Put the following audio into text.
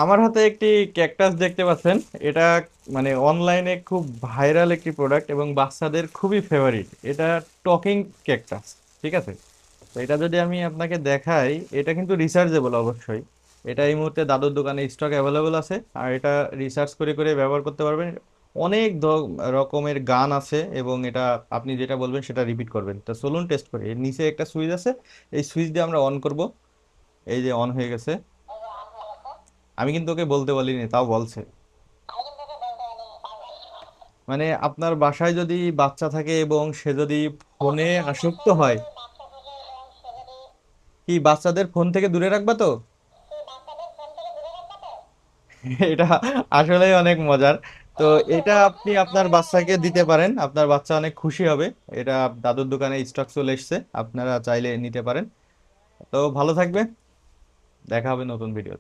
আমার হাতে একটি ক্যাকটাস দেখতে পাচ্ছেন। এটা মানে অনলাইনে খুব ভাইরাল একটি প্রোডাক্ট এবং বাচ্চাদের খুবই ফেভারিট। এটা টকিং ক্যাকটাস, ঠিক আছে? তো এটা যদি আমি আপনাকে দেখাই, এটা কিন্তু রিচার্জেবল অবশ্যই। এটা এই মুহূর্তে দাদুর দোকানে স্টক অ্যাভেলেবল আছে। আর এটা রিসার্চ করে করে ব্যবহার করতে পারবেন। অনেক রকমের গান আছে এবং এটা আপনি যেটা বলবেন সেটা রিপিট করবেন। তো চলুন টেস্ট করি। এর নিচে একটা সুইচ আছে, এই সুইচ দিয়ে আমরা অন করব। এই যে অন হয়ে গেছে। আমি কিন্তু ওকে বলতে বলিনি, তাও বলছে। মানে আপনার বাসায় যদি বাচ্চা থাকে এবং সে যদি ফোনে আসক্ত হয়, কি বাচ্চাদের ফোন থেকে দূরে রাখবা তো? এটা আসলেই অনেক মজার। তো এটা আপনি আপনার বাচ্চাকে দিতে পারেন, আপনার বাচ্চা অনেক খুশি হবে। এটা দাদুর দোকানে স্টক চলে এসেছে, আপনারা চাইলে নিতে পারেন। তো ভালো থাকবে, দেখা হবে নতুন ভিডিও।